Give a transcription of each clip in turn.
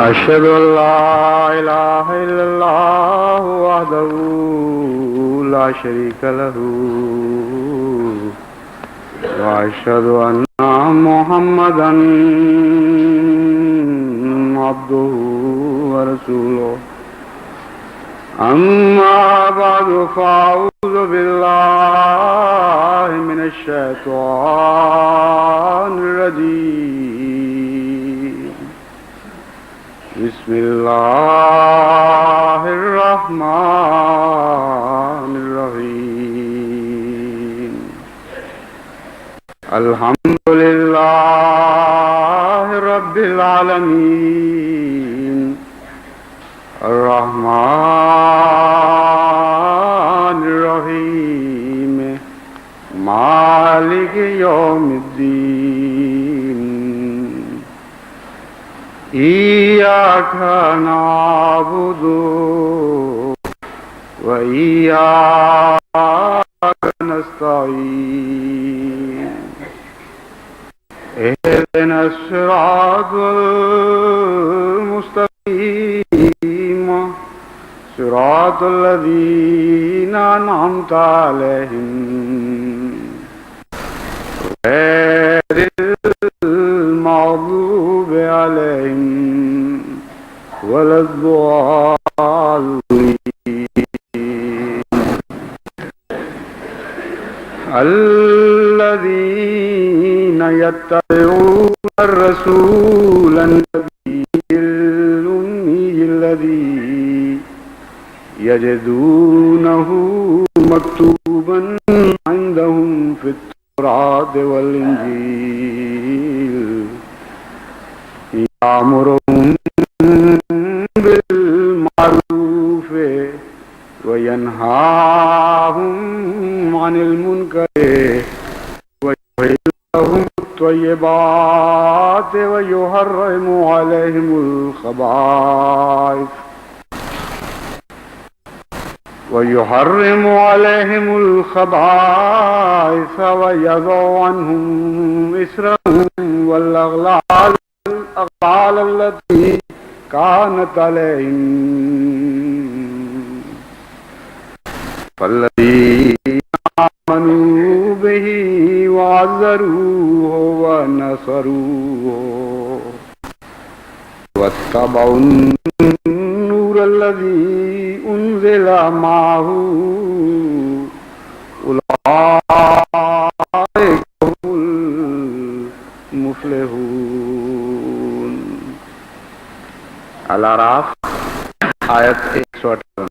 أشهد أن لا إله إلا الله وحده لا شريك له وأشهد أن محمدا عبده ورسوله أما بعد فأعوذ بالله من الشيطان الرجيم بسم الله الرحمن الرحيم الحمد لله رب العالمين الرحمن الرحيم مالك يوم الدين إياك نعبد وإياك نستعين اهدنا الصراط المستقيم صراط الذين أنعمت عليهم غير المغضوب عليهم ولا الضالين الذين يتبعون الرسول النبي الأمي الذي يجدونه مكتوبا عندهم في التوراة والإنجيل يأمرهم بالمعروف وينهاهم عن المنكر ويحل لهم الطيبات ويحرم عليهم الخبائث ويضع عنهم إصرهم والأغلال التي كانت عليهم فالذين آمنوا به وعزروه ونصروه واتبعوا النور الذي أنزل معه أولئك هم المفلحون. الاعراف آیت 158.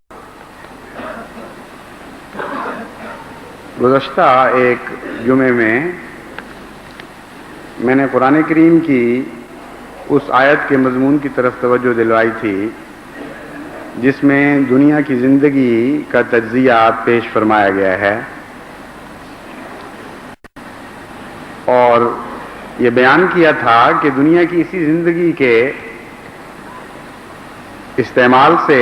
گزشتہ ایک جمعے میں نے قرآن کریم کی اس آیت کے مضمون کی طرف توجہ دلوائی تھی جس میں دنیا کی زندگی کا تجزیہ پیش فرمایا گیا ہے اور یہ بیان کیا تھا کہ دنیا کی اسی زندگی کے استعمال سے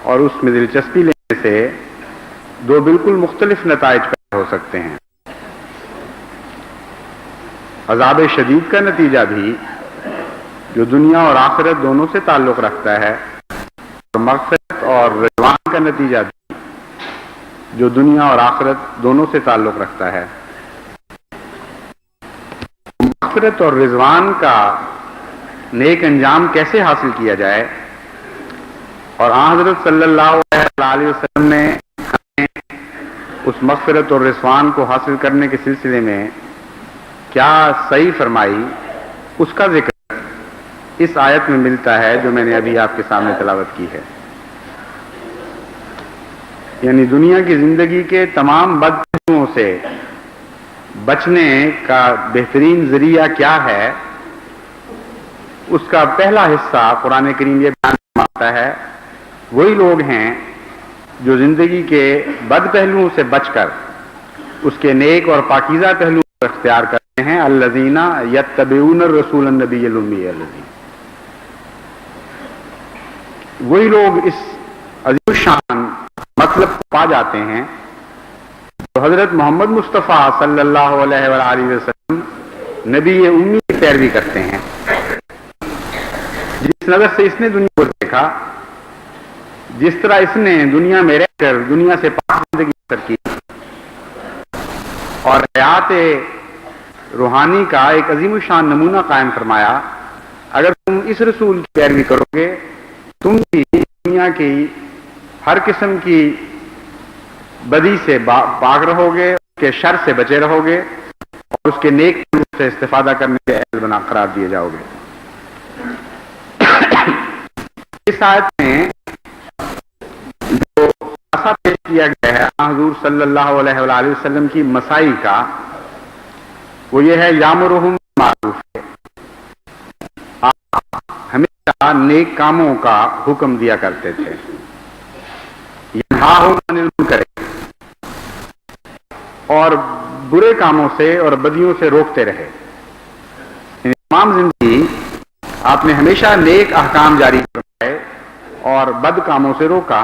اور اس میں دلچسپی لینے سے دو بالکل مختلف نتائج پیدا ہو سکتے ہیں. عذاب شدید کا نتیجہ بھی جو دنیا اور آخرت دونوں سے تعلق رکھتا ہے اور مغفرت اور رضوان کا نتیجہ بھی جو دنیا اور آخرت دونوں سے تعلق رکھتا ہے. مغفرت اور رضوان کا نیک انجام کیسے حاصل کیا جائے اور حضرت صلی اللہ علیہ وسلم نے اس مغفرت اور رضوان کو حاصل کرنے کے سلسلے میں کیا صحیح فرمائی اس کا ذکر اس آیت میں ملتا ہے جو میں نے ابھی آپ کے سامنے تلاوت کی ہے. یعنی دنیا کی زندگی کے تمام بد پہلوؤں سے بچنے کا بہترین ذریعہ کیا ہے اس کا پہلا حصہ قرآن کریم یہ بیان فرماتا ہے وہی لوگ ہیں جو زندگی کے بد پہلوؤں سے بچ کر اس کے نیک اور پاکیزہ پہلوؤں کو اختیار کرتے ہیں. الذین یتبعون الرسول النبی الامی الذی، وہی لوگ اس عظیم الشان مطلب کو پا جاتے ہیں جو حضرت محمد مصطفیٰ صلی اللہ علیہ وآلہ وسلم نبی امی کی پیروی کرتے ہیں، جس جس نظر سے اس نے دنیا کو دیکھا، جس طرح اس نے دنیا میں رہ کر دنیا سے پاک زندگی بسر کی اور حیات روحانی کا ایک عظیم الشان نمونہ قائم فرمایا، اگر تم اس رسول کی پیروی کرو گے تم بھی دنیا کی ہر قسم کی بدی سے پاک رہو گے، اس کے شر سے بچے رہو گے اور اس کے نیک سے استفادہ کرنے کے اہل بنا قرار دیے جاؤ گے۔ اس آیت میں جو خلاصہ پیش کیا گیا ہے حضور صلی اللہ علیہ وآلہ وسلم کی مسائی کا، وہ یہ ہے یامرہم بالمعروف، آپ ہمیشہ نیک کاموں کا حکم دیا کرتے تھے، ینہاہم عن المنکر، اور برے کاموں سے اور بدیوں سے روکتے رہے۔ تمام زندگی آپ نے ہمیشہ نیک احکام جاری فرمائے اور بد کاموں سے روکا،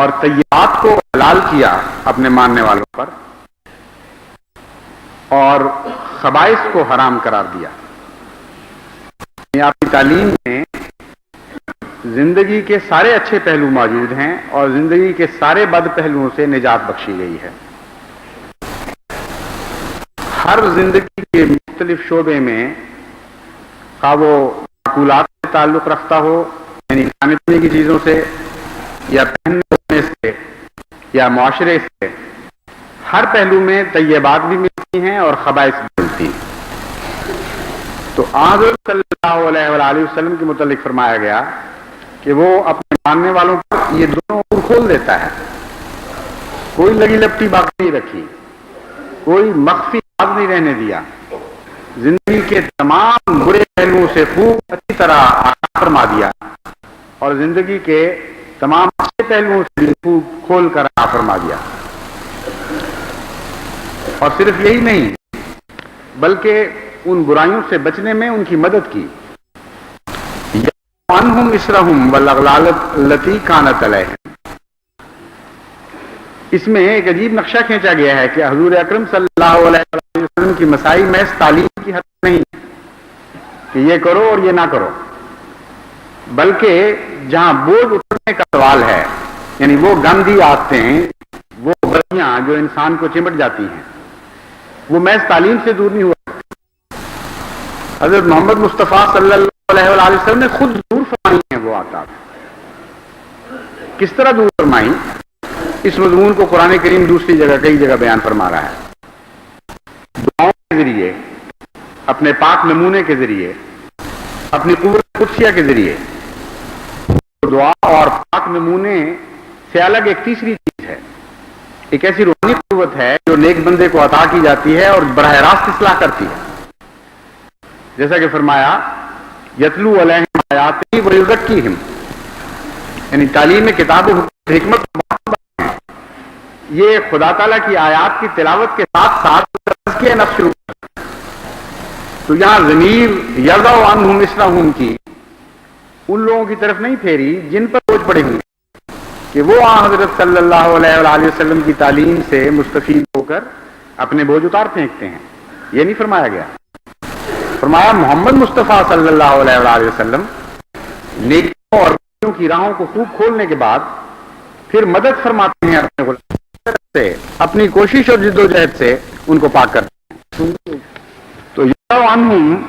اور طیبات کو حلال کیا اپنے ماننے والوں پر اور خبائث کو حرام قرار دیا۔ آپ کی تعلیم میں زندگی کے سارے اچھے پہلو موجود ہیں اور زندگی کے سارے بد پہلوؤں سے نجات بخشی گئی ہے۔ ہر زندگی کے مختلف شعبے میں، خواہ وہ معقولات سے تعلق رکھتا ہو، یعنی کھانے پینے کی چیزوں سے یا پہننے اوڑھنے سے یا معاشرے سے، ہر پہلو میں طیبات بھی ملتی ہیں اور خبائث بھی ملتی ہیں۔ تو حضرت صلی اللہ علیہ وآلہ وسلم کے متعلق فرمایا گیا کہ وہ اپنے ماننے والوں پر یہ دونوں امور کھول دیتا ہے، کوئی لگی لپٹی باقی نہیں رکھی، کوئی مخفی راز نہیں رہنے دیا، زندگی کے تمام برے پہلوؤں سے خوب اچھی طرح آگاہ فرما دیا اور زندگی کے تمام اچھے پہلوؤں سے بھی خوب کھول کر آگاہ فرما دیا۔ اور صرف یہی نہیں بلکہ ان برائیوں سے بچنے میں ان کی مدد کی۔ عنہم اسرہم والاغلال التی کانت علیہم، اس میں ایک عجیب نقشہ کھینچا گیا ہے کہ حضور اکرم صلی اللہ علیہ وسلم کی مسائی محض تعلیم کی حد نہیں کہ یہ کرو اور یہ نہ کرو، بلکہ جہاں بوجھ اٹھنے کا سوال ہے، یعنی وہ گندی عادتیں، وہ بدیاں جو انسان کو چمٹ جاتی ہیں، وہ محض تعلیم سے دور نہیں ہوا۔ حضرت محمد مصطفیٰ صلی اللہ علیہ وآلہ وسلم نے خود دور فرمائی ہیں وہ عادات۔ کس طرح دور فرمائی؟ اس مضمون کو قرآن کریم دوسری جگہ کئی جگہ بیان فرما رہا ہے، دعاؤں کے ذریعے، اپنے پاک نمونے کے ذریعے، اپنی قوت قدسیہ کے ذریعے۔ دعا اور پاک نمونے سے الگ ایک تیسری چیز ہے، ایک ایسی روحانی قوت ہے جو نیک بندے کو عطا کی جاتی ہے اور براہ راست اصلاح کرتی ہے، جیسا کہ فرمایا یتلو علیہم آیاتہ ویزکیہم، یعنی تعلیم کتاب و حکمت یہ خدا تعالیٰ کی آیات کی تلاوت کے ساتھ ساتھ تزکیہ نفس شروع کرتا ہے۔ تو یہاں ضمیر یضع عنہم اسرہم کی ان لوگوں کی طرف نہیں پھیری جن پر بوجھ پڑے ہوئے کہ وہ حضرت صلی اللہ علیہ وآلہ وسلم کی تعلیم سے مستفید ہو کر اپنے بوجھ اتار پھینکتے ہیں، یہ نہیں فرمایا گیا۔ فرمایا محمد مصطفیٰ صلی اللہ علیہ وآلہ وسلم نیکیوں اور بدیوں کی راہوں کو خوب کھولنے کے بعد پھر مدد فرماتے ہیں اپنے غلام سے، اپنی کوشش اور جد و جہد سے ان کو پاک کرتے ہیں۔ تو یضع عنہم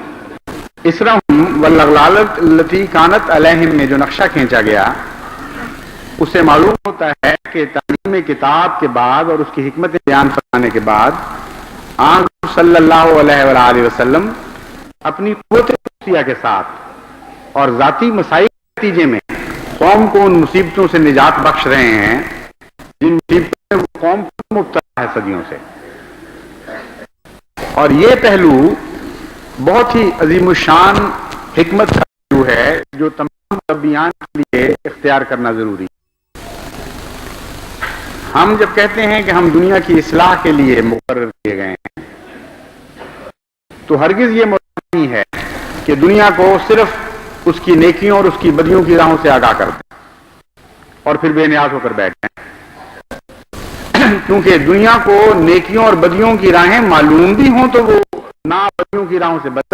اسرہم والاغلال التی کانت علیہم میں جو نقشہ کھینچا گیا، اس سے معلوم ہوتا ہے کہ تعلیم کتاب کے بعد اور اس کی حکمت بیان فرمانے کے بعد آن صلی اللہ علیہ وآلہ وسلم اپنی قوت قدسیہ کے ساتھ اور ذاتی مسائل کے نتیجے میں قوم کو ان مصیبتوں سے نجات بخش رہے ہیں جن مصیبتوں میں وہ قوم مبتلا ہے صدیوں سے۔ اور یہ پہلو بہت ہی عظیم الشان حکمت کا پہلو ہے جو تمام مربیان کے لیے اختیار کرنا ضروری ہے۔ ہم جب کہتے ہیں کہ ہم دنیا کی اصلاح کے لیے مقرر کیے گئے ہیں تو ہرگز یہ مراد نہیں ہے کہ دنیا کو صرف اس کی نیکیوں اور اس کی بدیوں کی راہوں سے آگاہ کر دیں اور پھر بے نیاز ہو کر بیٹھ جائیں، کیونکہ دنیا کو نیکیوں اور بدیوں کی راہیں معلوم بھی ہوں تو وہ نہ بدیوں کی راہوں سے بچ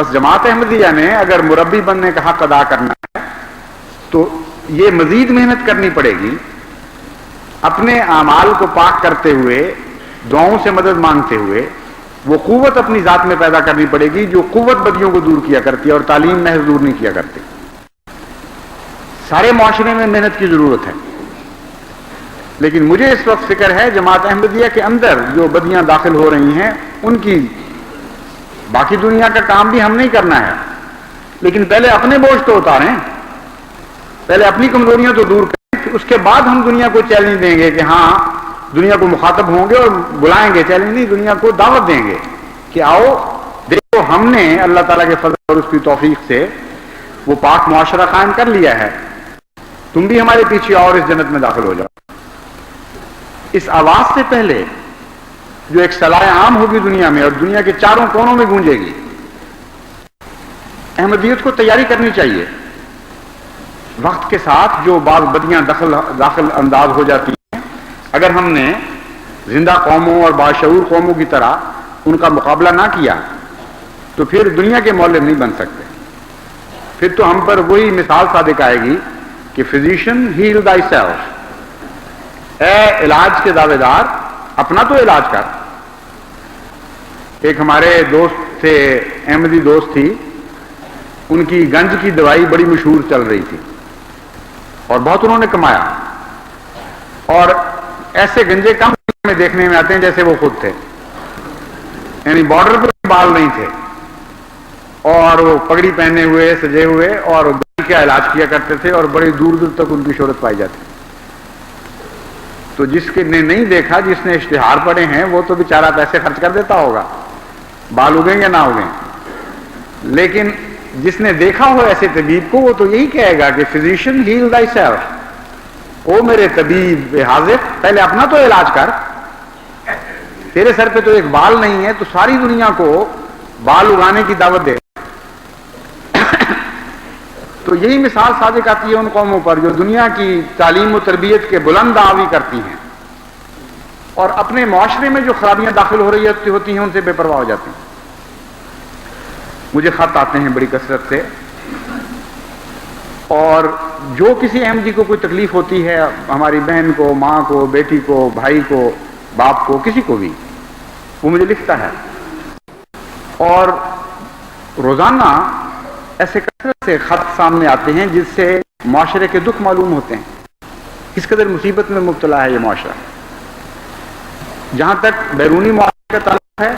بس جماعت احمدیہ نے اگر مربی بننے کا حق ادا کرنا ہے تو یہ مزید محنت کرنی پڑے گی، اپنے اعمال کو پاک کرتے ہوئے، دعاؤں سے مدد مانگتے ہوئے وہ قوت اپنی ذات میں پیدا کرنی پڑے گی جو قوت بدیوں کو دور کیا کرتی ہے اور تعلیم محض دور نہیں کیا کرتی۔ سارے معاشرے میں محنت کی ضرورت ہے، لیکن مجھے اس وقت فکر ہے جماعت احمدیہ کے اندر جو بدیاں داخل ہو رہی ہیں ان کی، باقی دنیا کا کام بھی ہم نہیں کرنا ہے، لیکن پہلے اپنے بوجھ تو اتاریں، پہلے اپنی کمزوریاں تو دور کریں، اس کے بعد ہم دنیا کو چیلنج دیں گے کہ ہاں دنیا کو مخاطب ہوں گے اور بلائیں گے، چیلنج نہیں، دنیا کو دعوت دیں گے کہ آؤ دیکھو ہم نے اللہ تعالیٰ کے فضل اور اس کی توفیق سے وہ پاک معاشرہ قائم کر لیا ہے، تم بھی ہمارے پیچھے اور اس جنت میں داخل ہو جاؤ۔ اس آواز سے پہلے جو ایک صلاح عام ہوگی دنیا میں اور دنیا کے چاروں کونوں میں گونجے گی، احمدیت کو تیاری کرنی چاہیے۔ وقت کے ساتھ جو بعض بدیاں داخل انداز ہو جاتی ہیں، اگر ہم نے زندہ قوموں اور باشعور قوموں کی طرح ان کا مقابلہ نہ کیا تو پھر دنیا کے مولد نہیں بن سکتے، پھر تو ہم پر وہی مثال صادق آئے گی کہ فزیشین ہیل تھائی سیلف، اے علاج کے دعوے دار اپنا تو علاج کر۔ ایک ہمارے دوست تھے، احمدی دوست تھی، ان کی گنج کی دوائی بڑی مشہور چل رہی تھی اور بہت انہوں نے کمایا، اور ایسے گنجے کم میں دیکھنے میں آتے ہیں جیسے وہ خود تھے، یعنی بارڈر پر بال نہیں تھے اور وہ پگڑی پہنے ہوئے سجے ہوئے اور گنج کا علاج کیا کرتے تھے اور بڑی دور دور تک ان کی شہرت پائی جاتی۔ تو جس کے نے نہیں دیکھا، جس نے اشتہار پڑے ہیں، وہ تو بیچارہ پیسے خرچ کر دیتا ہوگا، بال اگیں یا نہ اگیں، لیکن جس نے دیکھا ہو ایسے طبیب کو وہ تو یہی کہے گا کہ فزیشین ہیل تھائی سیلف، او میرے طبیب حاذق پہلے اپنا تو علاج کر، تیرے سر پہ تو ایک بال نہیں ہے تو ساری دنیا کو بال اگانے کی دعوت دے۔ تو یہی مثال صادق آتی ہے ان قوموں پر جو دنیا کی تعلیم و تربیت کے بلند دعوی کرتی ہیں اور اپنے معاشرے میں جو خرابیاں داخل ہو رہی ہوتی ہیں ان سے بے پرواہ ہو جاتی ہیں۔ مجھے خط آتے ہیں بڑی کثرت سے، اور جو کسی احمدی کو کوئی تکلیف ہوتی ہے، ہماری بہن کو، ماں کو، بیٹی کو، بھائی کو، باپ کو، کسی کو بھی، وہ مجھے لکھتا ہے، اور روزانہ ایسے کثرت سے خط سامنے آتے ہیں جس سے معاشرے کے دکھ معلوم ہوتے ہیں، کس قدر مصیبت میں مبتلا ہے یہ معاشرہ۔ جہاں تک بیرونی معاشرے کا تعلق ہے،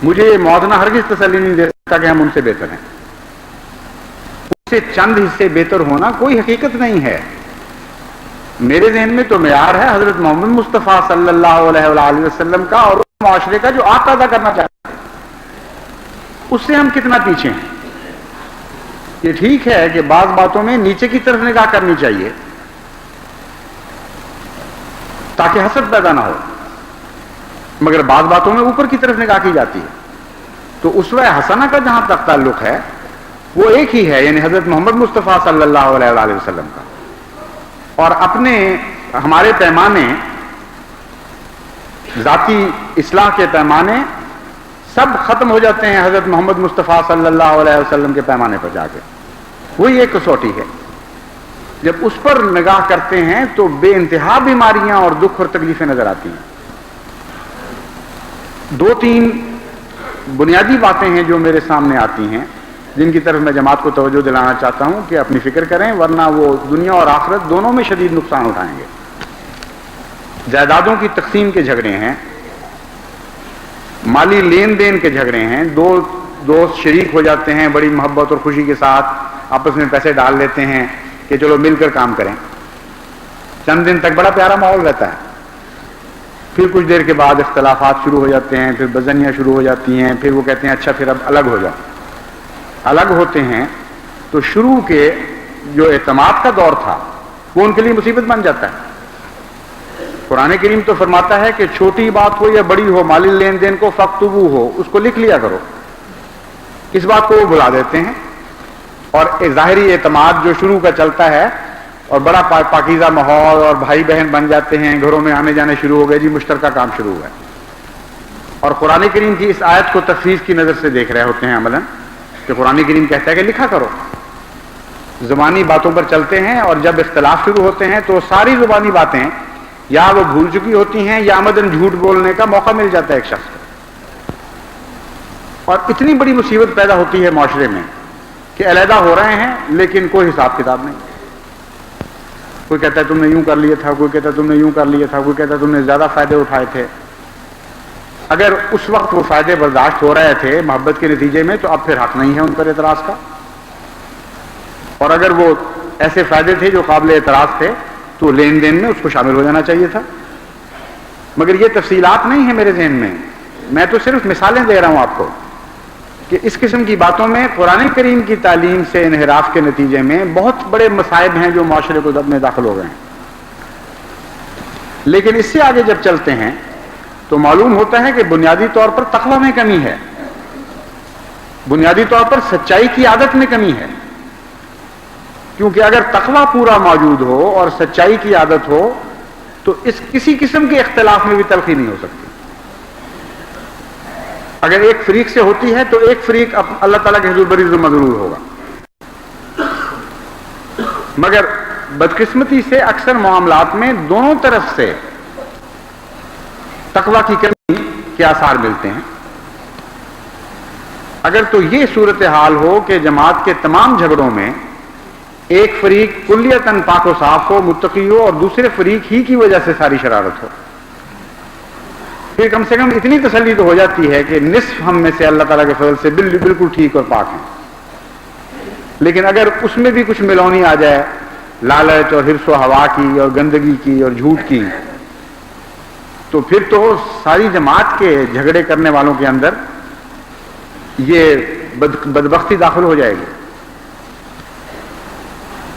مجھے یہ موازنہ ہرگز تسلی نہیں دے سکتا کہ ہم ان سے بہتر ہیں، ان سے چند حصے بہتر ہونا کوئی حقیقت نہیں ہے۔ میرے ذہن میں تو معیار ہے حضرت محمد مصطفیٰ صلی اللہ علیہ وآلہ وسلم کا اور اس معاشرے کا جو آپ پیدا کرنا چاہتے ہیں، اس سے ہم کتنا پیچھے ہیں۔ یہ ٹھیک ہے کہ بعض باتوں میں نیچے کی طرف نگاہ کرنی چاہیے تاکہ حسد پیدا نہ ہو، مگر بعض باتوں میں اوپر کی طرف نگاہ کی جاتی ہے۔ تو اسوہ حسنہ کا جہاں تک تعلق ہے وہ ایک ہی ہے، یعنی حضرت محمد مصطفیٰ صلی اللہ علیہ وآلہ وسلم کا، اور اپنے ہمارے پیمانے، ذاتی اصلاح کے پیمانے سب ختم ہو جاتے ہیں حضرت محمد مصطفیٰ صلی اللہ علیہ وسلم کے پیمانے پر جا کے۔ وہی ایک کسوٹی ہے، جب اس پر نگاہ کرتے ہیں تو بے انتہا بیماریاں اور دکھ اور تکلیفیں نظر آتی ہیں۔ دو تین بنیادی باتیں ہیں جو میرے سامنے آتی ہیں جن کی طرف میں جماعت کو توجہ دلانا چاہتا ہوں کہ اپنی فکر کریں، ورنہ وہ دنیا اور آخرت دونوں میں شدید نقصان اٹھائیں گے۔ جائیدادوں کی تقسیم کے جھگڑے ہیں، مالی لین دین کے جھگڑے ہیں، دو دوست شریک ہو جاتے ہیں بڑی محبت اور خوشی کے ساتھ، آپس میں پیسے ڈال لیتے ہیں کہ چلو مل کر کام کریں، چند دن تک بڑا پیارا ماحول رہتا ہے، پھر کچھ دیر کے بعد اختلافات شروع ہو جاتے ہیں، پھر بدزنیاں شروع ہو جاتی ہیں، پھر وہ کہتے ہیں اچھا پھر اب الگ ہو جاؤ۔ الگ ہوتے ہیں تو شروع کے جو اعتماد کا دور تھا وہ ان کے لیے مصیبت بن جاتا ہے۔ قرآن کریم تو فرماتا ہے کہ چھوٹی بات ہو یا بڑی ہو، مالی لین دین کو فاکتبوہ ہو، اس کو لکھ لیا کرو۔ اس بات کو وہ بھلا دیتے ہیں، اور ظاہری اعتماد جو شروع کا چلتا ہے اور بڑا پاکیزہ ماحول اور بھائی بہن بن جاتے ہیں، گھروں میں آنے جانے شروع ہو گئے، جی مشترکہ کام شروع ہوا ہے، اور قرآن کریم کی اس آیت کو تفویض کی نظر سے دیکھ رہے ہوتے ہیں عملاً کہ قرآن کریم کہتا ہے کہ لکھا کرو. زبانی باتوں پر چلتے ہیں اور جب اختلاف شروع ہوتے ہیں تو ساری زبانی باتیں یا وہ بھول چکی ہوتی ہیں یا آمدن جھوٹ بولنے کا موقع مل جاتا ہے ایک شخص کو. اور اتنی بڑی مصیبت پیدا ہوتی ہے معاشرے میں کہ علیحدہ ہو رہے ہیں لیکن کوئی حساب کتاب نہیں. کوئی کہتا ہے تم نے یوں کر لیا تھا, کوئی کہتا ہے تم نے یوں کر لیا تھا, کوئی کہتا ہے تم نے زیادہ فائدے اٹھائے تھے. اگر اس وقت وہ فائدے برداشت ہو رہے تھے محبت کے نتیجے میں تو اب پھر حق نہیں ہے ان پر اعتراض کا. اور اگر وہ ایسے فائدے تھے جو قابل اعتراض تھے تو لین دین میں اس کو شامل ہو جانا چاہیے تھا. مگر یہ تفصیلات نہیں ہیں میرے ذہن میں تو صرف مثالیں دے رہا ہوں آپ کو کہ اس قسم کی باتوں میں قرآن کریم کی تعلیم سے انحراف کے نتیجے میں بہت بڑے مصائب ہیں جو معاشرے کو میں داخل ہو گئے ہیں. لیکن اس سے آگے جب چلتے ہیں تو معلوم ہوتا ہے کہ بنیادی طور پر تقویٰ میں کمی ہے, بنیادی طور پر سچائی کی عادت میں کمی ہے. کیونکہ اگر تقویٰ پورا موجود ہو اور سچائی کی عادت ہو تو اس کسی قسم کے اختلاف میں بھی تلخی نہیں ہو سکتی. اگر ایک فریق سے ہوتی ہے تو ایک فریق اللہ تعالیٰ کے حضور بری ذمہ ضرور ہوگا. مگر بدقسمتی سے اکثر معاملات میں دونوں طرف سے تقویٰ کی کمی کے آثار ملتے ہیں. اگر تو یہ صورتحال ہو کہ جماعت کے تمام جھگڑوں میں ایک فریق کلیتاً پاک و صاف ہو, متقی ہو, اور دوسرے فریق ہی کی وجہ سے ساری شرارت ہو, پھر کم سے کم اتنی تسلی تو ہو جاتی ہے کہ نصف ہم میں سے اللہ تعالیٰ کے فضل سے بالکل ٹھیک اور پاک ہیں. لیکن اگر اس میں بھی کچھ ملونی آ جائے, لالچ اور حرص و ہوا کی اور گندگی کی اور جھوٹ کی, تو پھر تو ساری جماعت کے جھگڑے کرنے والوں کے اندر یہ بدبختی داخل ہو جائے گی.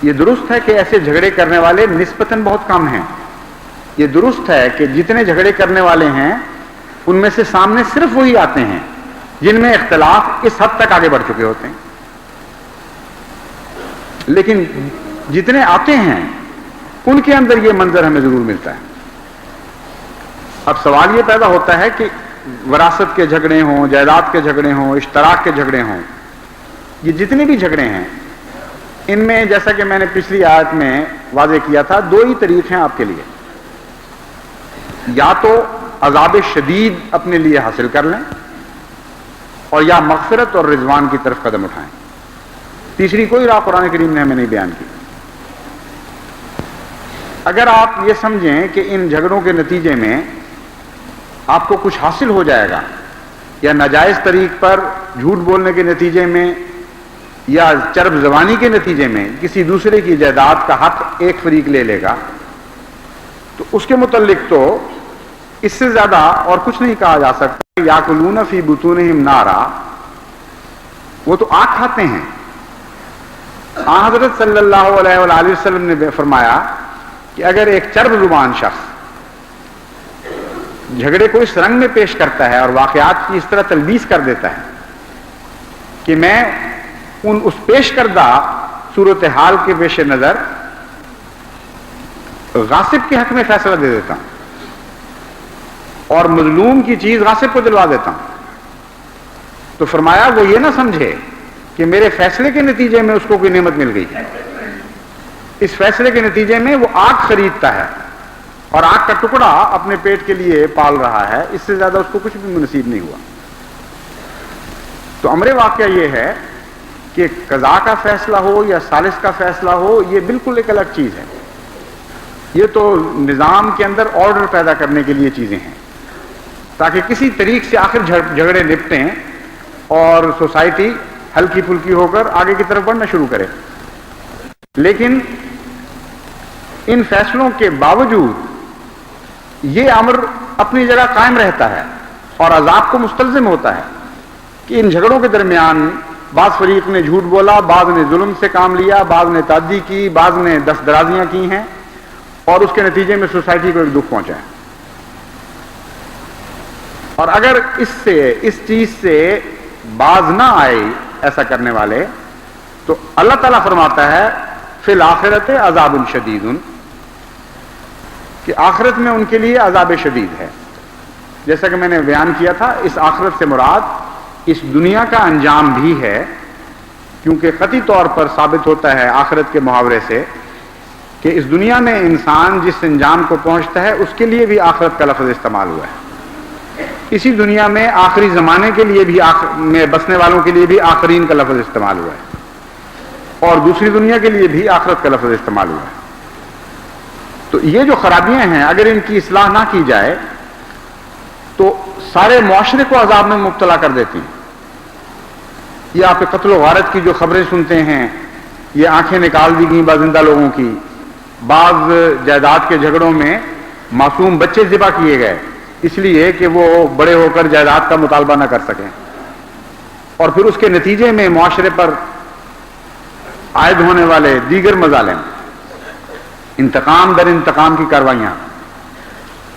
یہ درست ہے کہ ایسے جھگڑے کرنے والے نسبتاً بہت کم ہیں. یہ درست ہے کہ جتنے جھگڑے کرنے والے ہیں ان میں سے سامنے صرف وہی آتے ہیں جن میں اختلاف اس حد تک آگے بڑھ چکے ہوتے ہیں. لیکن جتنے آتے ہیں ان کے اندر یہ منظر ہمیں ضرور ملتا ہے. اب سوال یہ پیدا ہوتا ہے کہ وراثت کے جھگڑے ہوں, جائیداد کے جھگڑے ہوں, اشتراک کے جھگڑے ہوں, یہ جتنے بھی جھگڑے ہیں ان میں جیسا کہ میں نے پچھلی آیت میں واضح کیا تھا دو ہی طریقے ہیں آپ کے لیے. یا تو عذاب شدید اپنے لیے حاصل کر لیں اور یا مغفرت اور رضوان کی طرف قدم اٹھائیں. تیسری کوئی راہ قرآن کریم نے ہمیں نہیں بیان کی. اگر آپ یہ سمجھیں کہ ان جھگڑوں کے نتیجے میں آپ کو کچھ حاصل ہو جائے گا یا ناجائز طریق پر جھوٹ بولنے کے نتیجے میں یا چرب زبانی کے نتیجے میں کسی دوسرے کی جائیداد کا حق ایک فریق لے لے گا, تو اس کے متعلق تو اس سے زیادہ اور کچھ نہیں کہا جا سکتا. یاکلون فی بطونہم نارا, وہ تو آگ کھاتے ہیں. حضرت صلی اللہ علیہ وآلہ وسلم نے فرمایا کہ اگر ایک چرب زبان شخص جھگڑے کو اس رنگ میں پیش کرتا ہے اور واقعات کی اس طرح تلبیس کر دیتا ہے کہ میں اس پیش کردہ صورتحال کے پیش نظر غاصب کے حق میں فیصلہ دے دیتا ہوں اور مظلوم کی چیز غاصب کو دلوا دیتا ہوں, تو فرمایا وہ یہ نہ سمجھے کہ میرے فیصلے کے نتیجے میں اس کو کوئی نعمت مل گئی. اس فیصلے کے نتیجے میں وہ آگ خریدتا ہے اور آگ کا ٹکڑا اپنے پیٹ کے لیے پال رہا ہے, اس سے زیادہ اس کو کچھ بھی نصیب نہیں ہوا. تو امر واقعہ یہ ہے کہ قضاء کا فیصلہ ہو یا ثالث کا فیصلہ ہو, یہ بالکل ایک الگ چیز ہے. یہ تو نظام کے اندر آرڈر پیدا کرنے کے لیے چیزیں ہیں تاکہ کسی طریق سے آخر جھگڑے نپٹیں اور سوسائٹی ہلکی پھلکی ہو کر آگے کی طرف بڑھنا شروع کرے. لیکن ان فیصلوں کے باوجود یہ امر اپنی جگہ قائم رہتا ہے اور عذاب کو مستلزم ہوتا ہے کہ ان جھگڑوں کے درمیان بعض فریق نے جھوٹ بولا, بعض نے ظلم سے کام لیا, بعض نے تعدی کی, بعض نے دست درازیاں کی ہیں اور اس کے نتیجے میں سوسائٹی کو ایک دکھ پہنچا ہے. اور اگر اس چیز سے باز نہ آئے ایسا کرنے والے, تو اللہ تعالیٰ فرماتا ہے فی الآخرۃ عذاب شدید, کہ آخرت میں ان کے لیے عذاب شدید ہے. جیسا کہ میں نے بیان کیا تھا, اس آخرت سے مراد اس دنیا کا انجام بھی ہے کیونکہ قطعی طور پر ثابت ہوتا ہے آخرت کے محاورے سے کہ اس دنیا میں انسان جس انجام کو پہنچتا ہے اس کے لیے بھی آخرت کا لفظ استعمال ہوا ہے. اسی دنیا میں آخری زمانے کے لیے بھی میں بسنے والوں کے لیے بھی آخرین کا لفظ استعمال ہوا ہے, اور دوسری دنیا کے لیے بھی آخرت کا لفظ استعمال ہوا ہے. تو یہ جو خرابیاں ہیں اگر ان کی اصلاح نہ کی جائے تو سارے معاشرے کو عذاب میں مبتلا کر دیتی ہیں. یہ آپ قتل و غارت کی جو خبریں سنتے ہیں, یہ آنکھیں نکال دی گئیں بازندہ لوگوں کی, بعض جائیداد کے جھگڑوں میں معصوم بچے ذبح کیے گئے اس لیے کہ وہ بڑے ہو کر جائیداد کا مطالبہ نہ کر سکیں, اور پھر اس کے نتیجے میں معاشرے پر عائد ہونے والے دیگر مظالم, انتقام در انتقام کی کاروائیاں,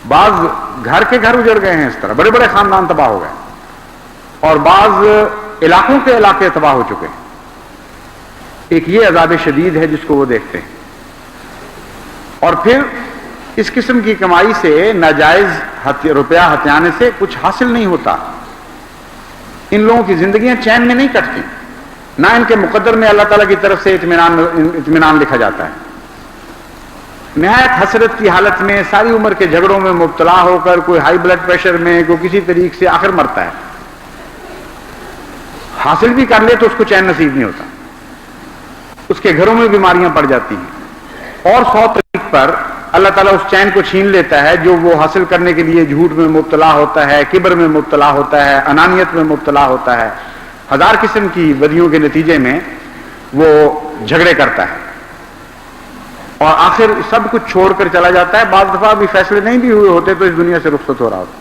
بعض گھر کے گھر اجڑ گئے ہیں, اس طرح بڑے بڑے خاندان تباہ ہو گئے, اور بعض علاقوں کے علاقے تباہ ہو چکے ہیں. ایک یہ عذاب شدید ہے جس کو وہ دیکھتے ہیں. اور پھر اس قسم کی کمائی سے ناجائز روپیہ ہتھیانے سے کچھ حاصل نہیں ہوتا. ان لوگوں کی زندگیاں چین میں نہیں کٹتی, نہ ان کے مقدر میں اللہ تعالیٰ کی طرف سے اطمینان لکھا جاتا ہے. نہایت حسرت کی حالت میں ساری عمر کے جھگڑوں میں مبتلا ہو کر کوئی ہائی بلڈ پریشر میں کوئی کسی طریقے سے آخر مرتا ہے. حاصل بھی کر لے تو اس کو چین نصیب نہیں ہوتا, اس کے گھروں میں بیماریاں پڑ جاتی ہیں, اور 100 طریق پر اللہ تعالیٰ اس چین کو چھین لیتا ہے جو وہ حاصل کرنے کے لیے جھوٹ میں مبتلا ہوتا ہے, کبر میں مبتلا ہوتا ہے, انانیت میں مبتلا ہوتا ہے, ہزار قسم کی بدیوں کے نتیجے میں وہ جھگڑے کرتا ہے, اور آخر سب کچھ چھوڑ کر چلا جاتا ہے. بعض دفعہ بھی فیصلے نہیں بھی ہوئے ہوتے تو اس دنیا سے رخصت ہو رہا ہوتا.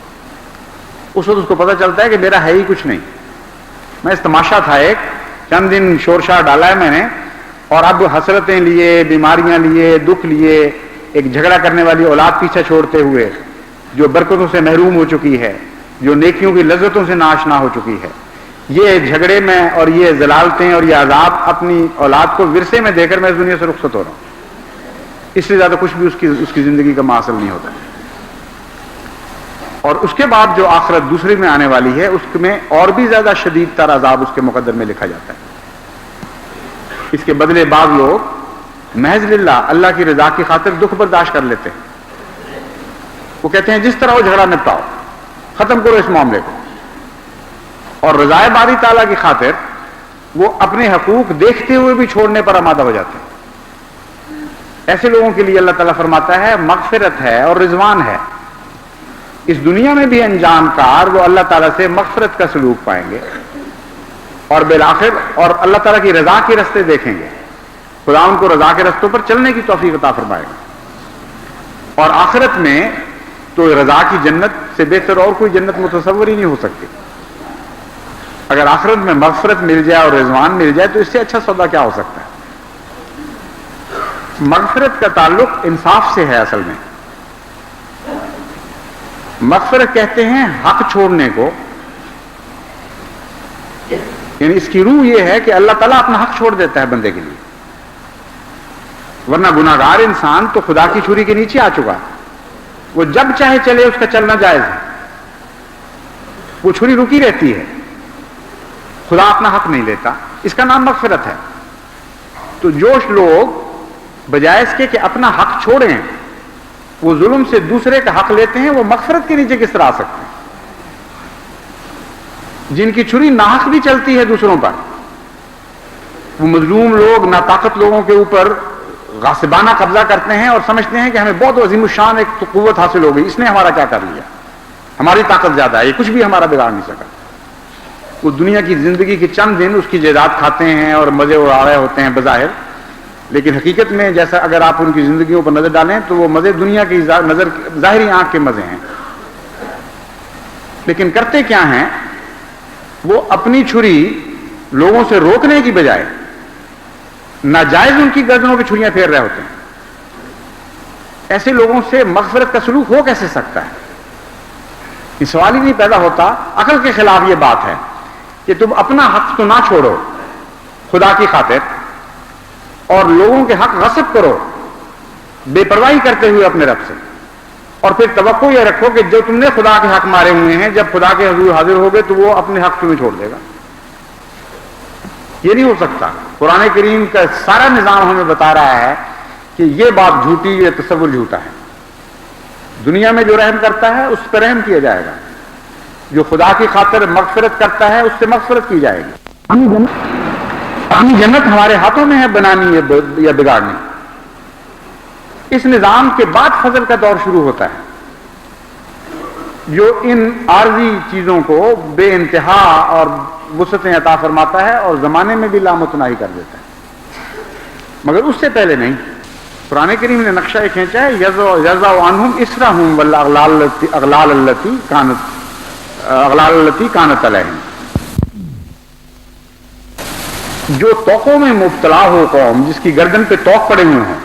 اس وقت اس کو پتہ چلتا ہے کہ میرا ہے ہی کچھ نہیں. میں اس تماشا تھا, ایک چند دن شور شار ڈالا ہے میں نے, اور اب حسرتیں لیے, بیماریاں لیے, دکھ لیے, ایک جھگڑا کرنے والی اولاد پیچھے چھوڑتے ہوئے جو برکتوں سے محروم ہو چکی ہے, جو نیکیوں کی لذتوں سے ناآشنا ہو چکی ہے, یہ جھگڑے میں اور یہ ضلالتیں اور یہ عذاب اپنی اولاد کو ورثے میں دے کر میں اس دنیا سے رخصت ہو رہا ہوں. اس سے زیادہ کچھ بھی اس کی زندگی کا حاصل نہیں ہوتا. اور اس کے بعد جو آخرت دوسری میں آنے والی ہے اس میں اور بھی زیادہ شدید تر عذاب اس کے مقدر میں لکھا جاتا ہے. اس کے بدلے بعض لوگ محض للہ اللہ کی رضا کی خاطر دکھ برداشت کر لیتے ہیں. وہ کہتے ہیں جس طرح وہ جھگڑا نپٹاؤ, ختم کرو اس معاملے کو, اور رضائے باری تعالیٰ کی خاطر وہ اپنے حقوق دیکھتے ہوئے بھی چھوڑنے پر آمادہ ہو جاتے ہیں. ایسے لوگوں کے لیے اللہ تعالیٰ فرماتا ہے مغفرت ہے اور رضوان ہے. اس دنیا میں بھی انجام کار وہ اللہ تعالیٰ سے مغفرت کا سلوک پائیں گے, اور بالآخر اور اللہ تعالیٰ کی رضا کے راستے دیکھیں گے. خدا ان کو رضا کے رستوں پر چلنے کی توفیق عطا فرمائے گا. اور آخرت میں تو رضا کی جنت سے بہتر اور کوئی جنت متصور ہی نہیں ہو سکتی. اگر آخرت میں مغفرت مل جائے اور رضوان مل جائے تو اس سے اچھا سودا کیا ہو سکتا ہے. مغفرت کا تعلق انصاف سے ہے. اصل میں مغفرت کہتے ہیں حق چھوڑنے کو, یعنی اس کی روح یہ ہے کہ اللہ تعالیٰ اپنا حق چھوڑ دیتا ہے بندے کے لیے. ورنہ گناہگار انسان تو خدا کی چھری کے نیچے آ چکا, وہ جب چاہے چلے اس کا چلنا جائز ہے, وہ چھری رکی رہتی ہے, خدا اپنا حق نہیں لیتا. اس کا نام مغفرت ہے. تو جو لوگ بجائے اس کے کہ اپنا حق چھوڑیں وہ ظلم سے دوسرے کا حق لیتے ہیں, وہ مغفرت کے نیچے کس طرح آ سکتے ہیں. جن کی چھری ناحق بھی چلتی ہے دوسروں پر, وہ مظلوم لوگ ناطاقت لوگوں کے اوپر غاصبانہ قبضہ کرتے ہیں اور سمجھتے ہیں کہ ہمیں بہت عظیم الشان ایک قوت حاصل ہو گئی, اس نے ہمارا کیا کر لیا, ہماری طاقت زیادہ ہے, یہ کچھ بھی ہمارا بگاڑ نہیں سکا. وہ دنیا کی زندگی کے چند دن اس کی جائیداد کھاتے ہیں اور مزے اڑا رہے ہوتے ہیں بظاہر, لیکن حقیقت میں جیسا اگر آپ ان کی زندگیوں پر نظر ڈالیں تو وہ مزے دنیا کی نظر ظاہری آنکھ کے مزے ہیں. لیکن کرتے کیا ہیں, وہ اپنی چھری لوگوں سے روکنے کی بجائے ناجائز ان کی گردنوں پہ چھریاں پھیر رہے ہوتے ہیں. ایسے لوگوں سے مغفرت کا سلوک ہو کیسے سکتا ہے؟ یہ سوال ہی نہیں پیدا ہوتا. عقل کے خلاف یہ بات ہے کہ تم اپنا حق تو نہ چھوڑو خدا کی خاطر, اور لوگوں کے حق غصب کرو بے پرواہی کرتے ہوئے اپنے رب سے, اور پھر توقع یہ رکھو کہ جو تم نے خدا کے حق مارے ہوئے ہیں جب خدا کے حضور حاضر ہوگے تو وہ اپنے حق تمہیں چھوڑ دے گا. یہ نہیں ہو سکتا. قرآن کریم کا سارا نظام ہمیں بتا رہا ہے کہ یہ بات جھوٹی، یہ تصور جھوٹا ہے. دنیا میں جو رحم کرتا ہے اس پر رحم کیا جائے گا، جو خدا کی خاطر مغفرت کرتا ہے اس سے مغفرت کی جائے گی. اپنی جنت ہمارے ہاتھوں میں ہے بنانی یا بگاڑنی. اس نظام کے بعد فضل کا دور شروع ہوتا ہے جو ان عارضی چیزوں کو بے انتہا اور وسعتیں عطا فرماتا ہے اور زمانے میں بھی لامتناہی کر دیتا ہے. مگر اس سے پہلے نہیں. قرآن کریم نے نقشہ کھینچا ہے یضع عنہم اسرہم والاغلال التی کانت علیہم. جو توقوں میں مبتلا ہو قوم، جس کی گردن پہ توق پڑے ہوئے ہوں،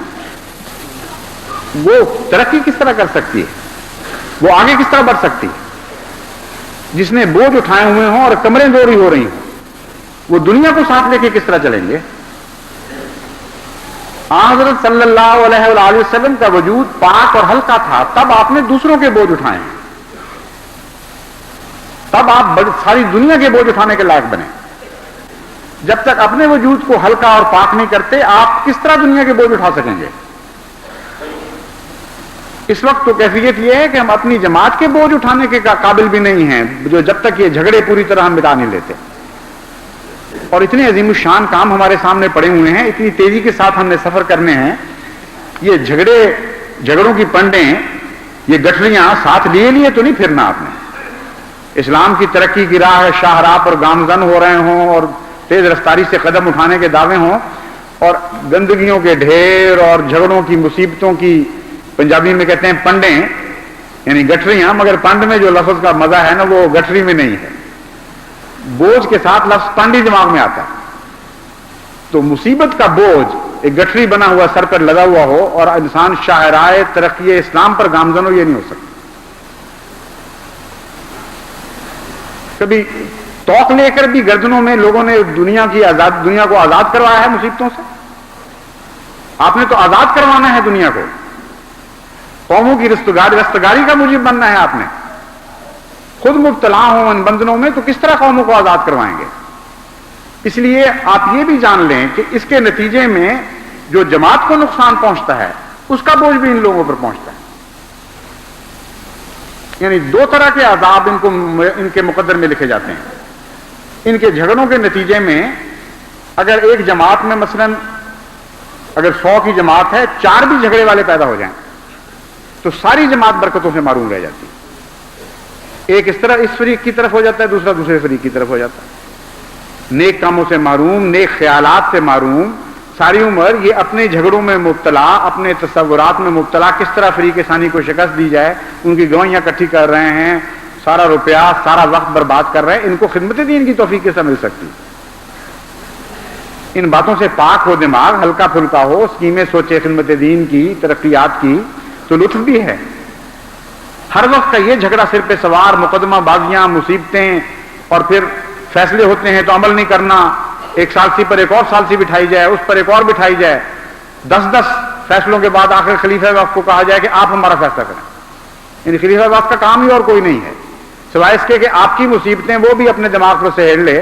وہ ترقی کس طرح کر سکتی ہے؟ وہ آگے کس طرح بڑھ سکتی ہے؟ جس نے بوجھ اٹھائے ہوئے ہوں اور کمریں دوری ہو رہی ہوں، وہ دنیا کو ساتھ لے کے کس طرح چلیں گے؟ حضرت صلی اللہ علیہ وآلہ وسلم کا وجود پاک اور ہلکا تھا، تب آپ نے دوسروں کے بوجھ اٹھائے ہیں، تب آپ ساری دنیا کے بوجھ اٹھانے کے لائق بنے. جب تک اپنے وجود کو ہلکا اور پاک نہیں کرتے، آپ کس طرح دنیا کے بوجھ اٹھا سکیں گے؟ اس وقت تو کیفیت یہ ہے کہ ہم اپنی جماعت کے بوجھ اٹھانے کے قابل بھی نہیں ہیں، جو جب تک یہ جھگڑے پوری طرح ہم مٹا نہیں لیتے. اور اتنے عظیم الشان کام ہمارے سامنے پڑے ہوئے ہیں، اتنی تیزی کے ساتھ ہم نے سفر کرنے ہیں. یہ جھگڑوں کی پنڈیں، یہ گٹھلیاں ساتھ لیے تو نہیں پھرنا آپ نے. اسلام کی ترقی کی راہ شاہراہ پر گامزن ہو رہے ہوں اور تیز رفتاری سے قدم اٹھانے کے دعوے ہوں، اور گندگیوں کے ڈھیر اور جھگڑوں کی مصیبتوں کی، پنجابی میں کہتے ہیں پنڈیں، یعنی گٹھریاں، مگر پنڈ میں جو لفظ کا مزہ ہے نا وہ گٹھری میں نہیں ہے. بوجھ کے ساتھ لفظ پنڈی دماغ میں آتا ہے. تو مصیبت کا بوجھ ایک گٹھری بنا ہوا سر پر لگا ہوا ہو اور انسان شاہراہ ترقی اسلام پر گامزن ہو، یہ نہیں ہو سکتا. کبھی توق لے کر بھی گردنوں میں لوگوں نے دنیا کو آزاد کروایا ہے مصیبتوں سے. آپ نے تو آزاد کروانا ہے دنیا کو. قوموں کی رستگاری کا موجب بننا ہے. آپ نے خود مبتلا ہوں ان بندنوں میں تو کس طرح قوموں کو آزاد کروائیں گے؟ اس لیے آپ یہ بھی جان لیں کہ اس کے نتیجے میں جو جماعت کو نقصان پہنچتا ہے اس کا بوجھ بھی ان لوگوں پر پہنچتا ہے. یعنی دو طرح کے عذاب ان کے مقدر میں لکھے جاتے ہیں. ان کے جھگڑوں کے نتیجے میں اگر ایک جماعت میں مثلا اگر 100 کی جماعت ہے، 4 بھی جھگڑے والے پیدا ہو جائیں تو ساری جماعت برکتوں سے معروم رہ جاتی ہے. ایک اس طرح اس فریق کی طرف ہو جاتا ہے، دوسرا دوسرے فریق کی طرف ہو جاتا ہے. نیک کاموں سے معروم، نیک خیالات سے معروم، ساری عمر یہ اپنے جھگڑوں میں مبتلا، اپنے تصورات میں مبتلا، کس طرح فریق ثانی کو شکست دی جائے، ان کی گواہیاں اکٹھی کر رہے ہیں، سارا روپیہ سارا وقت برباد کر رہے ہیں. ان کو خدمت دین کی توفیق کیسے مل سکتی؟ ان باتوں سے پاک ہو دماغ، ہلکا پھلکا ہو، اسکیمیں سوچے خدمت دین کی، ترقیات کی، تو لطف بھی ہے. ہر وقت کا یہ جھگڑا سر پہ سوار، مقدمہ بازیاں، مصیبتیں، اور پھر فیصلے ہوتے ہیں تو عمل نہیں کرنا. ایک ثالثی پر ایک اور ثالثی بٹھائی جائے، اس پر ایک اور بٹھائی جائے. 10 فیصلوں کے بعد آخر خلیفہ وقت کو کہا جائے کہ آپ ہمارا فیصلہ کریں. یعنی خلیفہ وقت کا کام ہی اور کوئی نہیں ہے سوائے اس کے کہ آپ کی مصیبتیں وہ بھی اپنے دماغ پر سہیڑ لے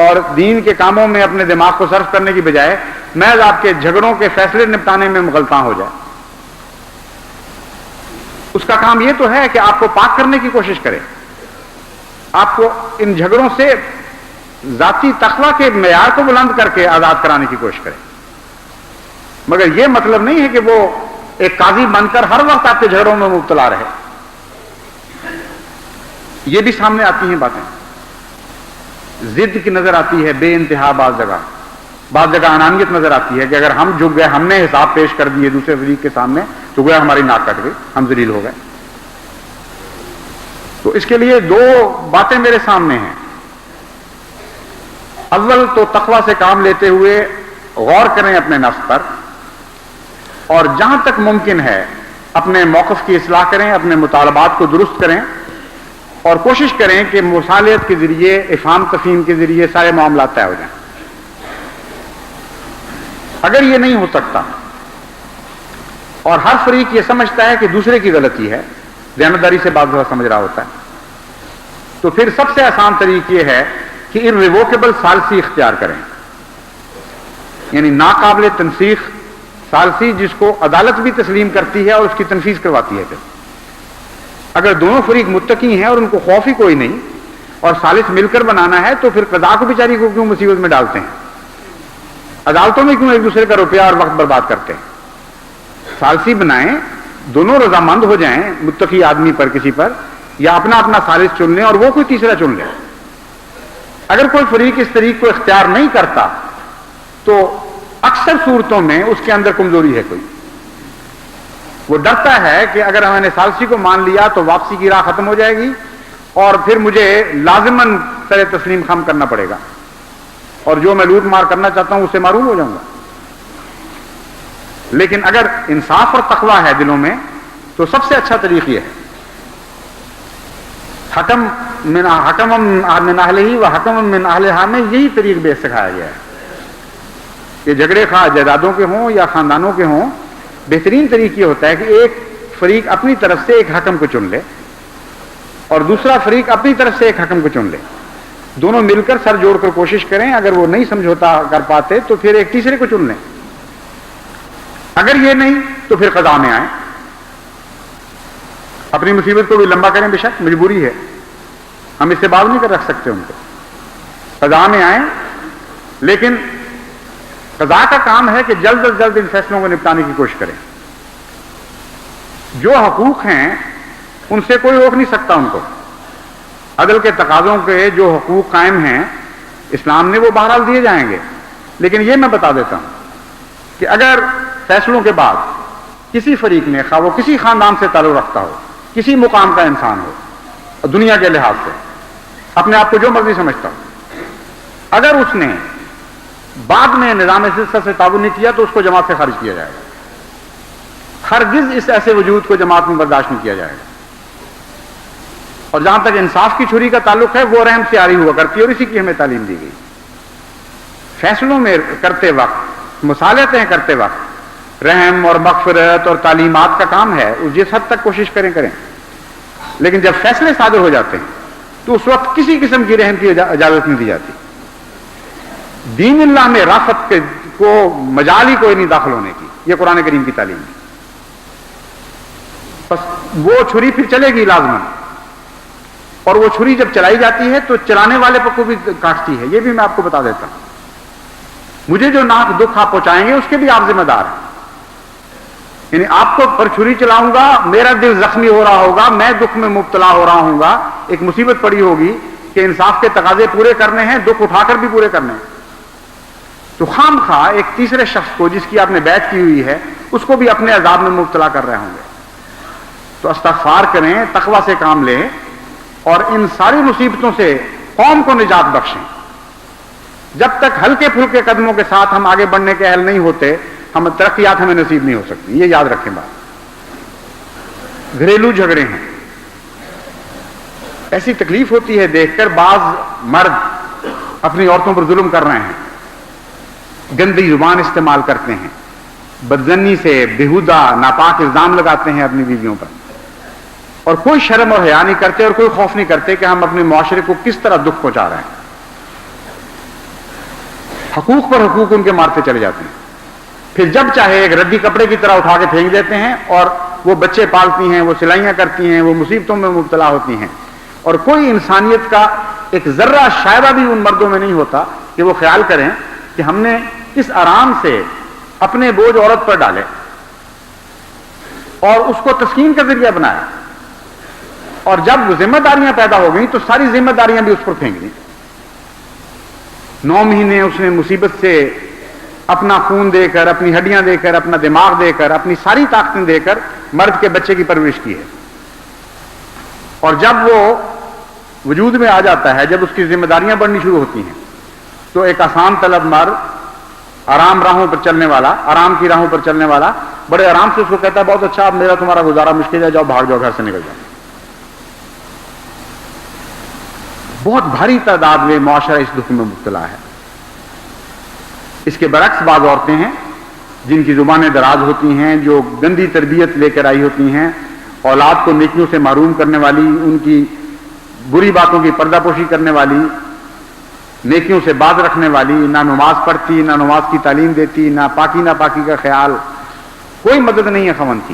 اور دین کے کاموں میں اپنے دماغ کو صرف کرنے کی بجائے محض آپ کے جھگڑوں کے فیصلے نپٹانے میں مغلطاں ہو جائے. اس کا کام یہ تو ہے کہ آپ کو پاک کرنے کی کوشش کرے، آپ کو ان جھگڑوں سے ذاتی تقویٰ کے معیار کو بلند کر کے آزاد کرانے کی کوشش کرے. مگر یہ مطلب نہیں ہے کہ وہ ایک قاضی بن کر ہر وقت آپ کے جھگڑوں میں مبتلا رہے. یہ بھی سامنے آتی ہیں باتیں. ضد کی نظر آتی ہے بے انتہا، بعض جگہ انانیت نظر آتی ہے کہ اگر ہم جھک گئے، ہم نے حساب پیش کر دیے دوسرے فریق کے سامنے تو گویا ہماری ناک کٹ گئی، ہم ذلیل ہو گئے. تو اس کے لیے 2 باتیں میرے سامنے ہیں. اول تو تقویٰ سے کام لیتے ہوئے غور کریں اپنے نفس پر، اور جہاں تک ممکن ہے اپنے موقف کی اصلاح کریں، اپنے مطالبات کو درست کریں، اور کوشش کریں کہ مصالحت کے ذریعے، افہام تفہیم کے ذریعے سارے معاملات طے ہو جائیں. اگر یہ نہیں ہو سکتا اور ہر فریق یہ سمجھتا ہے کہ دوسرے کی غلطی ہے، دیانتداری سے بعض دفعہ سمجھ رہا ہوتا ہے، تو پھر سب سے آسان طریقہ یہ ہے کہ irrevocable ثالثی اختیار کریں. یعنی ناقابل تنسیخ ثالثی جس کو عدالت بھی تسلیم کرتی ہے اور اس کی تنفیذ کرواتی ہے. پھر اگر دونوں فریق متقی ہیں اور ان کو خوف ہی کوئی نہیں اور ثالث مل کر بنانا ہے تو پھر قضا کو بیچاری کو کیوں مصیبت میں ڈالتے ہیں؟ عدالتوں میں کیوں ایک دوسرے کا روپیہ اور وقت برباد کرتے ہیں؟ ثالثی بنائیں، دونوں رضامند ہو جائیں متقی آدمی پر کسی پر، یا اپنا اپنا ثالث چن لیں اور وہ کوئی تیسرا چن لیں. اگر کوئی فریق اس طریق کو اختیار نہیں کرتا تو اکثر صورتوں میں اس کے اندر کمزوری ہے کوئی. وہ ڈرتا ہے کہ اگر میں نے ثالثی کو مان لیا تو واپسی کی راہ ختم ہو جائے گی اور پھر مجھے لازماً سر تسلیم خم کرنا پڑے گا اور جو میں لوٹ مار کرنا چاہتا ہوں اس سے محروم ہو جاؤں گا. لیکن اگر انصاف اور تقوی ہے دلوں میں تو سب سے اچھا طریق یہ ہے، حکم من اہلہ و حکم من اہلہا میں یہی طریق بے سکھایا گیا ہے کہ جھگڑے خواہ جائیدادوں کے ہوں یا خاندانوں کے ہوں، بہترین طریق یہ ہوتا ہے کہ ایک فریق اپنی طرف سے ایک حکم کو چن لے اور دوسرا فریق اپنی طرف سے ایک حکم کو چن لے. دونوں مل کر سر جوڑ کر کوشش کریں، اگر وہ نہیں سمجھوتا کر پاتے تو پھر ایک تیسرے کو چن لیں. اگر یہ نہیں تو پھر قضا میں آئیں، اپنی مصیبت کو بھی لمبا کریں، بے شک مجبوری ہے، ہم اس سے باز نہیں کر رکھ سکتے ان کو. قضا میں آئیں، لیکن قضا کا کام ہے کہ جلد از جلد ان فیصلوں کو نپٹانے کی کوشش کریں. جو حقوق ہیں ان سے کوئی روک نہیں سکتا ان کو. عدل کے تقاضوں کے جو حقوق قائم ہیں اسلام نے وہ بہرحال دیے جائیں گے. لیکن یہ میں بتا دیتا ہوں کہ اگر فیصلوں کے بعد کسی فریق نے، خواہ وہ کسی خاندان سے تعلق رکھتا ہو، کسی مقام کا انسان ہو، دنیا کے لحاظ سے اپنے آپ کو جو مرضی سمجھتا ہو، اگر اس نے بعد میں نظام سلسلہ سے تعاون نہیں کیا تو اس کو جماعت سے خارج کیا جائے گا. ہرگز اس ایسے وجود کو جماعت میں برداشت نہیں کیا جائے گا. اور جہاں تک انصاف کی چھری کا تعلق ہے وہ رحم سے آری ہوا کرتی ہے اور اسی کی ہمیں تعلیم دی گئی. فیصلوں میں کرتے وقت، مصالحتیں کرتے وقت رحم اور مغفرت اور تعلیمات کا کام ہے، جس حد تک کوشش کریں. لیکن جب فیصلے صادر ہو جاتے ہیں تو اس وقت کسی قسم کی رحم کی اجازت نہیں دی جاتی. دین اللہ میں رافت کو مجال ہی کوئی نہیں داخل ہونے کی، یہ قرآن کریم کی تعلیم ہے. بس وہ چھری پھر چلے گی لازماً، اور وہ چھری جب چلائی جاتی ہے تو چلانے والے کو بھی کاٹتی ہے. یہ بھی میں آپ کو بتا دیتا ہوں. مجھے جو ناک دکھ آپ پہنچائیں گے اس کے بھی آپ ذمہ دار ہیں. یعنی آپ کو پر چھری چلاؤں گا، میرا دل زخمی ہو رہا ہوگا، میں دکھ میں مبتلا ہو رہا ہوں گا، ایک مصیبت پڑی ہوگی کہ انصاف کے تقاضے پورے کرنے ہیں، دکھ اٹھا کر بھی پورے کرنے ہیں. تو خام خواہ ایک تیسرے شخص کو جس کی آپ نے بیعت کی ہوئی ہے اس کو بھی اپنے عذاب میں مبتلا کر رہے ہوں گے. تو استغفار کریں، تقوی سے کام لیں اور ان ساری مصیبتوں سے قوم کو نجات بخشیں. جب تک ہلکے پھلکے قدموں کے ساتھ ہم آگے بڑھنے کے اہل نہیں ہوتے، ہم ترقیات ہمیں نصیب نہیں ہو سکتی. یہ یاد رکھیں بات. گھریلو جھگڑے ہیں، ایسی تکلیف ہوتی ہے دیکھ کر بعض مرد اپنی عورتوں پر ظلم کر رہے ہیں، گندی زبان استعمال کرتے ہیں، بدزنی سے بےہودہ ناپاک الزام لگاتے ہیں اپنی بیویوں پر، اور کوئی شرم اور حیا نہیں کرتے اور کوئی خوف نہیں کرتے کہ ہم اپنے معاشرے کو کس طرح دکھ پہنچا رہے ہیں. حقوق پر حقوق ان کے مارتے چلے جاتے ہیں. پھر جب چاہے ایک ردی کپڑے کی طرح اٹھا کے پھینک دیتے ہیں، اور وہ بچے پالتی ہیں، وہ سلائیاں کرتی ہیں، وہ مصیبتوں میں مبتلا ہوتی ہیں، اور کوئی انسانیت کا ایک ذرہ شائبہ بھی ان مردوں میں نہیں ہوتا کہ وہ خیال کریں کہ ہم نے کس آرام سے اپنے بوجھ عورت پر ڈالے اور اس کو تسکین کا ذریعہ بنایا، اور جب ذمہ داریاں پیدا ہو گئیں تو ساری ذمہ داریاں بھی اس پر پھینک دیں. 9 مہینے اس نے مصیبت سے اپنا خون دے کر، اپنی ہڈیاں دے کر، اپنا دماغ دے کر، اپنی ساری طاقتیں دے کر مرد کے بچے کی پرورش کی ہے. اور جب وہ وجود میں آ جاتا ہے، جب اس کی ذمہ داریاں بڑھنی شروع ہوتی ہیں، تو ایک آسان طلب مرد، آرام راہوں پر چلنے والا، آرام کی راہوں پر چلنے والا، بڑے آرام سے اس کو کہتا ہے بہت اچھا، اب میرا تمہارا گزارا مشکل ہے، جاؤ بھاگ جاؤ، گھر سے نکل جاؤ. بہت بھاری تعداد میں معاشرہ اس دکھ میں مبتلا ہے. اس کے برعکس بعض عورتیں ہیں جن کی زبانیں دراز ہوتی ہیں، جو گندی تربیت لے کر آئی ہوتی ہیں، اولاد کو نیکیوں سے محروم کرنے والی، ان کی بری باتوں کی پردہ پوشی کرنے والی، نیکیوں سے باز رکھنے والی، نہ نماز پڑھتی، نہ نماز کی تعلیم دیتی، نہ پاکی کا خیال، کوئی مدد نہیں ہے خاوند کی،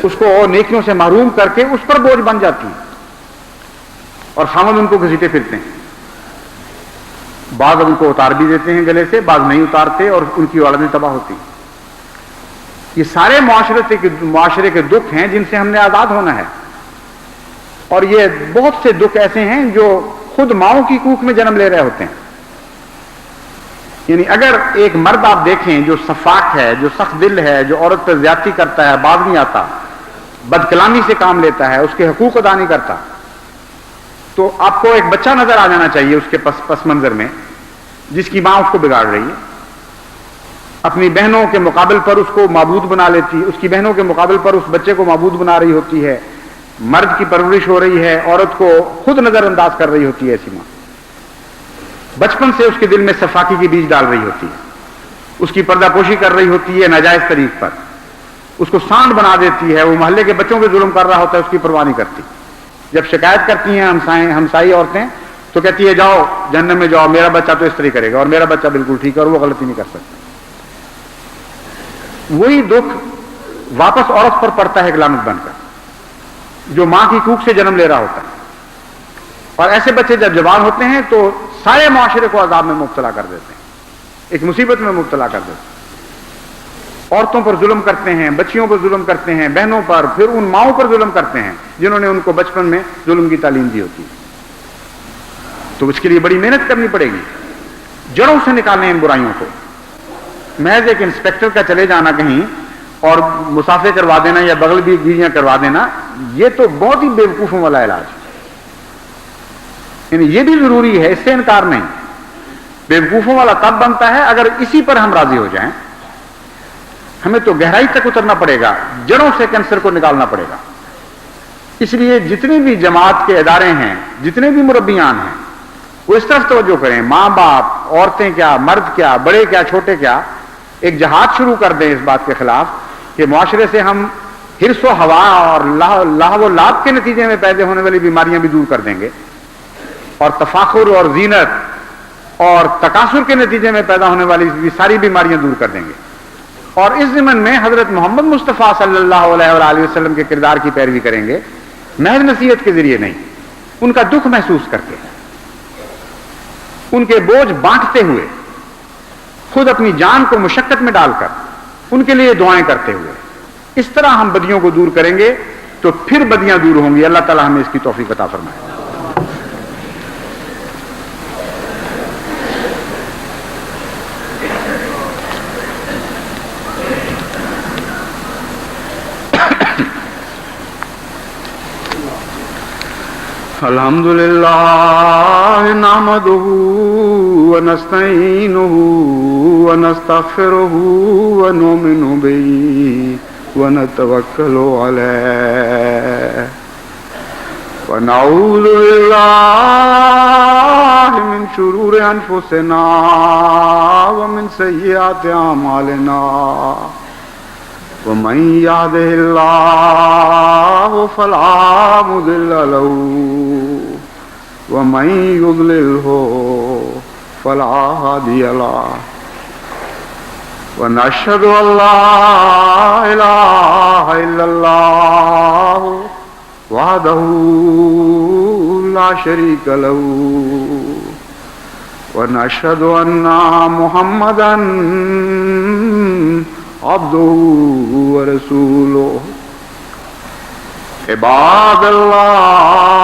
اس کو نیکیوں سے محروم کر کے اس پر بوجھ بن جاتی ہے، اور خاوند ان کو گھسیٹے پھرتے ہیں۔ بعض ان کو اتار بھی دیتے ہیں گلے سے، بعض نہیں اتارتے، اور ان کی اولادیں تباہ ہوتی ہیں۔ یہ سارے معاشرے کے دکھ ہیں جن سے ہم نے آزاد ہونا ہے، اور یہ بہت سے دکھ ایسے ہیں جو خود ماؤں کی کوکھ میں جنم لے رہے ہوتے ہیں۔ یعنی اگر ایک مرد آپ دیکھیں جو صفاک ہے، جو سخت دل ہے، جو عورت پر زیادتی کرتا ہے، باز نہیں آتا، بد کلامی سے کام لیتا ہے، اس کے حقوق ادا نہیں کرتا، تو آپ کو ایک بچہ نظر آ جانا چاہیے اس کے پس منظر میں، جس کی ماں اس کو بگاڑ رہی ہے، اپنی بہنوں کے مقابل پر اس کو معبود بنا لیتی ہے، اس کی بہنوں کے مقابل پر اس بچے کو معبود بنا رہی ہوتی ہے، مرد کی پرورش ہو رہی ہے، عورت کو خود نظر انداز کر رہی ہوتی ہے ایسی ماں، بچپن سے اس کے دل میں صفاکی کی بیج ڈال رہی ہوتی ہے، اس کی پردہ پوشی کر رہی ہوتی ہے ناجائز طریق پر، اس کو سانڈ بنا دیتی ہے، وہ محلے کے بچوں پہ ظلم کر رہا ہوتا ہے، اس کی پرواہ نہیں کرتی۔ جب شکایت کرتی ہیں ہمسائی عورتیں تو کہتی ہے جاؤ جہنم میں جاؤ، میرا بچہ تو اس طرح کرے گا، اور میرا بچہ بالکل ٹھیک ہے اور وہ غلطی نہیں کر سکتا۔ وہی دکھ واپس عورت پر پڑتا ہے لعنت بن کر، جو ماں کی کوکھ سے جنم لے رہا ہوتا ہے، اور ایسے بچے جب جوان ہوتے ہیں تو سارے معاشرے کو عذاب میں مبتلا کر دیتے ہیں، ایک مصیبت میں مبتلا کر دیتے ہیں۔ عورتوں پر ظلم کرتے ہیں، بچیوں پر ظلم کرتے ہیں، بہنوں پر، پھر ان ماؤں پر ظلم کرتے ہیں جنہوں نے ان کو بچپن میں ظلم کی تعلیم دی ہوتی ہے۔ تو اس کے لیے بڑی محنت کرنی پڑے گی، جڑوں سے نکالنے ان برائیوں کو۔ محض ایک انسپیکٹر کا چلے جانا کہیں اور مسافے کروا دینا یا بغل بھی گیریاں کروا دینا، یہ تو بہت ہی بیوقوفوں والا علاج ہے۔ یعنی یہ بھی ضروری ہے، اس سے انکار نہیں، بیوقوفوں والا تب بنتا ہے اگر اسی پر ہم راضی ہو جائیں۔ ہمیں تو گہرائی تک اترنا پڑے گا، جڑوں سے کینسر کو نکالنا پڑے گا۔ اس لیے جتنی بھی جماعت کے ادارے ہیں، جتنے بھی مربیان ہیں، وہ اس طرف توجہ کریں، ماں باپ، عورتیں کیا، مرد کیا، بڑے کیا، چھوٹے کیا، ایک جہاد شروع کر دیں اس بات کے خلاف کہ معاشرے سے ہم حرص و ہوا اور لاہو و لعب کے نتیجے میں پیدا ہونے والی بیماریاں بھی دور کر دیں گے، اور تفاخر اور زینت اور تکاثر کے نتیجے میں پیدا ہونے والی ساری بیماریاں دور کر دیں گے، اور اس ضمن میں حضرت محمد مصطفیٰ صلی اللہ علیہ وآلہ وسلم کے کردار کی پیروی کریں گے، محض نصیحت کے ذریعے نہیں، ان کا دکھ محسوس کر کے، ان کے بوجھ بانٹتے ہوئے، خود اپنی جان کو مشقت میں ڈال کر ان کے لیے دعائیں کرتے ہوئے، اس طرح ہم بدیوں کو دور کریں گے تو پھر بدیاں دور ہوں گی۔ اللہ تعالی ہمیں اس کی توفیق عطا فرمائے۔ الحمدللہ نحمدہ ونستعینہ ونستغفرہ ونؤمن بہ ونتوکل علیہ ونعوذ باللہ من شرور انفسنا ومن سیئات اعمالنا ومن يهده الله فلا مضل له ومن يضلله فلا هادي له ونشهد أن لا إله إلا الله وحده لا شريك له ونشهد أن محمدا عبده ورسوله عباد الله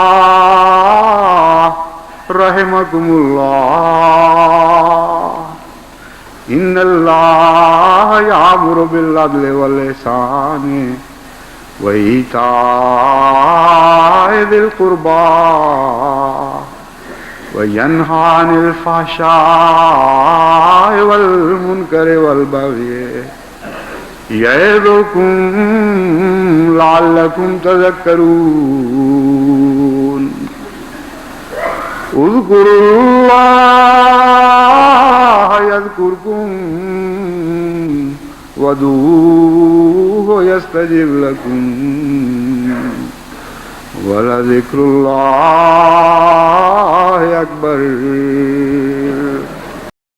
رحمكم الله إن الله يأمر بالعدل والإحسان وإيتاء ذي القربى وينهى عن الفحشاء والمنكر والبغي يعظكم لعلكم تذكرون اذكروا الله يذكركم وادعوه يستجب لكم ولذکر اللہ اکبر.